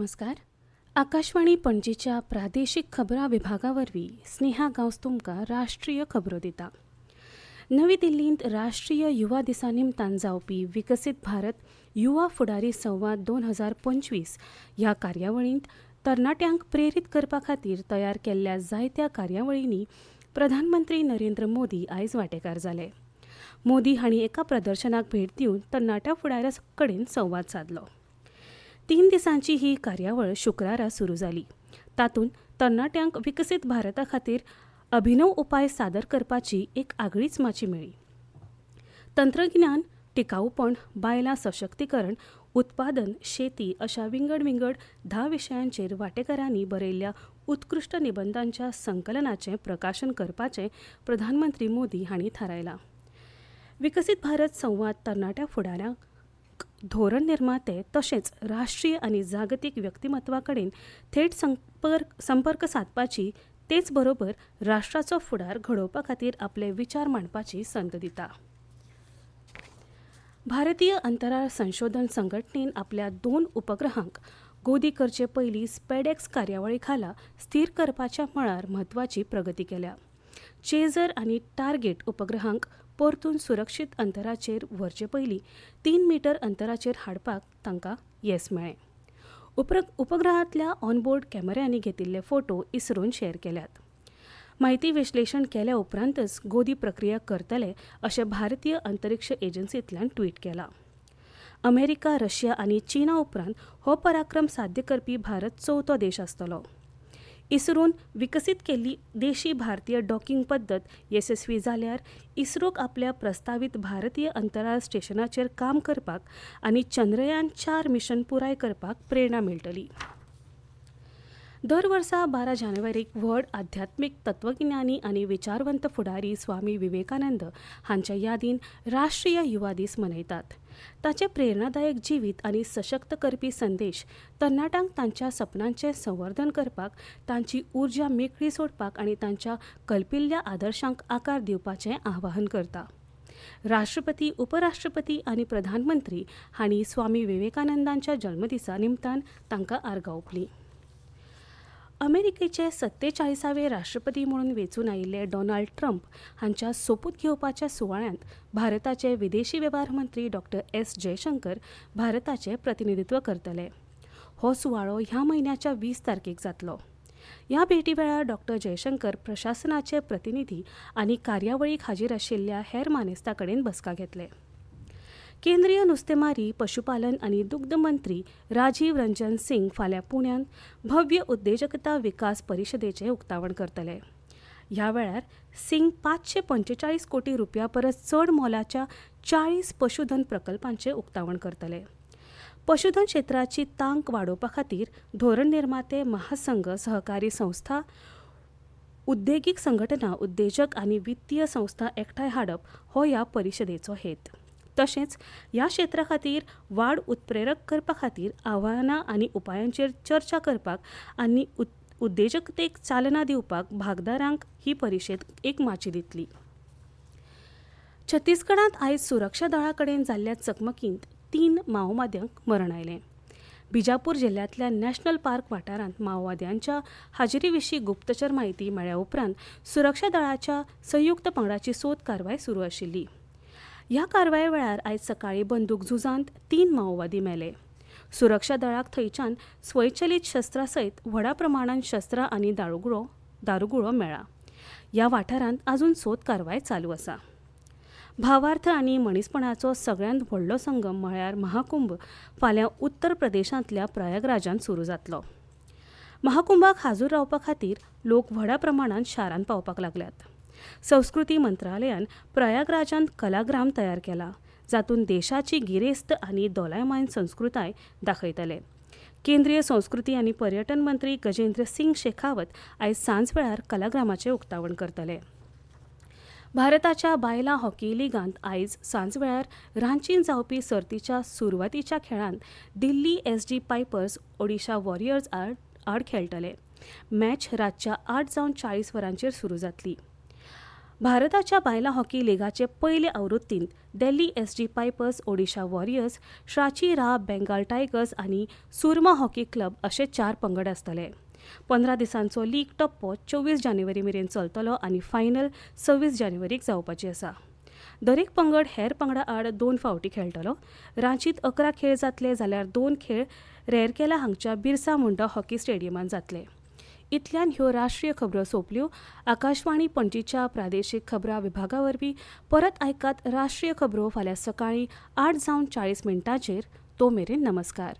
नमस्कार. आकाशवाणी पणजीच्या प्रादेशीक खबरां विभागावरवीं स्नेहा गांवस तुमकां राष्ट्रीय खबरो दिता. नवी दिल्लींत राष्ट्रीय युवा दिसा निमतान जावपी विकसीत भारत युवा फुडारी संवाद 2025 ह्या कार्यावळींत तरणाट्यांक प्रेरीत करपा खातीर तयार केल्ल्या जायत्या कार्यावळींनी प्रधानमंत्री नरेंद्र मोदी आयज वांटेकार जाले. मोदी हांणी एका प्रदर्शनाक भेट दिवन तरणाट्या फुडाऱ्यां कडेन संवाद साधलो. 3 दिसांची ही कार्यावळ शुक्रारा सुरू जाली. तातूंत तरणाट्यांक विकसीत भारता खातीर अभिनव उपाय सादर करपाची एक आगळीच माची मेळ्ळी. तंत्रज्ञान, टिकाऊपण, बायलां सशक्तीकरण, उत्पादन, शेती अशा विंगड 10 विशयांचेर वांटेकारांनी बरयल्ल्या उत्कृश्ट निबंधांच्या संकलनाचें प्रकाशन करपाचें प्रधानमंत्री मोदी हांणी थारायलां. विकसीत भारत संवाद तरणाट्या फुडाऱ्यांक धोरण निर्माते तशेंच राष्ट्रीय आनी जागतीक व्यक्तिमत्वा कडेन थेट संपर्क सादपाची तेच बरोबर राष्ट्राचो फुडार घडोवपा खातीर आपले विचार मांडपाची संद दिता. भारतीय अंतराळ संशोधन संघटनेन आपल्या 2 उपग्रहांक गोदी करचे पयलीं स्पेडएक्स कार्यावळी खाला स्थिर करपाच्या मळार म्हत्वाची प्रगती केल्या. चेझर आनी टार्गेट उपग्रहांक परतून सुरक्षीत अंतराचेर व्हरचे पयलीं 3 मीटर अंतराचेर हाडपाक तांकां येस मेळ्ळें. उपग्रहांतल्या ऑनबोर्ड कॅमेऱ्यांनी घेतिल्ले फोटो इस्रोन शेअर केल्यात. माहिती विश्लेशण केल्या उपरांतच गोदी प्रक्रिया करतले अशें भारतीय अंतरिक्ष एजन्सींतल्यान ट्वीट केलां. अमेरिका, रशिया आनी चीना उपरांत हो पराक्रम साध्य करपी भारत चवथो देश आसतलो. इस्रोन विकसीत केल्ली देशी भारतीय डॉकिंग पद्दत येसस्वी जाल्यार इस्रोक आपल्या प्रस्तावित भारतीय अंतराळ स्टेशनाचेर काम करपाक आनी चंद्रयान 4 मिशन पुराय करपाक प्रेरणा मेळटली. दर वर्सा 12 जानेवारीक व्हड आध्यात्मीक तत्वगिन्यानी आनी विचारवंत फुडारी स्वामी विवेकानंद हांच्या यादीन राष्ट्रीय युवा दीस मनयतात. ताचे प्रेरणादायक जिवीत आनी सशक्त करपी संदेश तरणाट्यांक तांच्या सपनांचें संवर्धन करपाक, तांची उर्जा मेकळी सोडपाक आनी तांच्या कल्पिल्ल्या आदर्शांक आकार दिवपाचें आवाहन करता. राष्ट्रपती, उपराष्ट्रपती आनी प्रधानमंत्री हांणी स्वामी विवेकानंदांच्या जल्मदिसा निमतान तांकां आर्गां ओंपलीं. अमेरिकेचे 47वे राष्ट्रपती म्हणून वेंचून आयिल्ले डोनाल्ड ट्रंप हांच्या सोपूत घेवपाच्या सुवाळ्यांत भारताचे विदेशी वेव्हार मंत्री डॉ. एस. जयशंकर भारताचें प्रतिनिधित्व करतले. हो सुवाळो ह्या म्हयन्याच्या 20 तारखेक जातलो. ह्या भेटी वेळार डॉ. जयशंकर प्रशासनाचे प्रतिनिधी आनी कार्यावळीक हाजीर आशिल्ल्या हेर मानेस्तां कडेन बसका घेतले. केंद्रीय नुस्तेमारी, पशुपालन आनी दुग्ध मंत्री राजीव रंजन सिंग फाल्यां पुण्यांत भव्य उद्देजकता विकास परिशदेचें उक्तावण करतले. ह्या वेळार सिंग 545 कोटी रुपया परस चड मोलाच्या 40 पशुधन प्रकल्पांचें उक्तावण करतले. पशुधन क्षेत्राची तांक वाडोवपा खातीर धोरण निर्माते, महासंघ, सहकारी संस्था, उद्देगीक संघटना, उद्देजक आनी वित्तीय संस्था एकठांय हाडप हो ह्या परिशदेचो हेत. तशेंच ह्या क्षेत्रा खातीर वाड उत्प्रेरक करपा खातीर आव्हानां आनी उपायांचेर चर्चा करपाक आनी उद्देजकतेक चालना दिवपाक भागदारांक ही परिशद एक माची दितली. छत्तीसगडांत आयज सुरक्षा दळा कडेन जाल्ल्या चकमकींत 3 माओवाद्यांक मरण आयलें. बिजापूर जिल्ल्यांतल्या नॅशनल पार्क वाठारांत माओवाद्यांच्या हाजेरी विशीं गुप्तचर म्हायती मेळ्ळ्या उपरांत सुरक्षा दळाच्या संयुक्त पंगडाची सोद कारवाय सुरू आशिल्ली. ह्या कारवाये वेळार आयज सकाळीं बंदूक झुजांत 3 माओवादी मेले. सुरक्षा दळाक थंयच्यान स्वयंचलीत शस्त्रां सयत व्हडा प्रमाणांत शस्त्रां आनी दारुगुळो मेळ्ळा. ह्या वाठारांत आजून सोद कारवाय चालू आसा. भावार्थ आनी मनीसपणाचो सगळ्यांत व्हडलो संगम म्हळ्यार महाकुंभ फाल्यां उत्तर प्रदेशांतल्या प्रयागराजांत सुरू जातलो. महाकुंभाक हाजूर रावपा खातीर लोक व्हडा प्रमाणांत शारांत पावपाक लागल्यात. संस्कृती मंत्रालयान प्रयागराजांत कलाग्राम तयार केला, जातूंत देशाची गिरेस्त आनी दोलायमान संस्कृताय दाखयतले. केंद्रीय संस्कृती आनी पर्यटन मंत्री गजेंद्र सिंग शेखावत आयज सांज वेळार कलाग्रामाचें उक्तावण करतले. भारताच्या बायलां हॉकी लिगांत आयज सांज वेळार रांचींत जावपी सर्तीच्या सुरवातीच्या खेळांत दिल्ली एसजी पायपर्स ओडिशा वॉरियर्स आड खेळटले. मॅच रातच्या 8:40 वरांचेर सुरू जातली. भारताच्या बायलां हॉकी लिगाचे पयले आवृत्तींत दिल्ली एस.डी. पायपर्स, ओडिशा वॉरियर्स, श्राची रा बेंगाल टायगर्स आनी सुरमा हॉकी क्लब अशे 4 पंगड आसतले. 15 दिसांचो लीग टप्पो 24 जानेवारी मेरेन चलतलो आनी फायनल 26 जानेवारीक जावपाची आसा. दरेक पंगड हेर पंगडा आड 2 फावटी खेळटलो. रांचीत 11 खेळ जातले जाल्यार 2 खेळ रॅरकेला हांगच्या बिरसा मुंडा हॉकी स्टेडियमांत जातले. इतल्यान ह्यो राष्ट्रीय खबरो सोंपल्यो. आकाशवाणी पणजीच्या प्रादेशीक खबरां विभागा वरवीं परत आयकात राष्ट्रीय खबरो फाल्यां सकाळीं 8:40 तो मेरेन नमस्कार.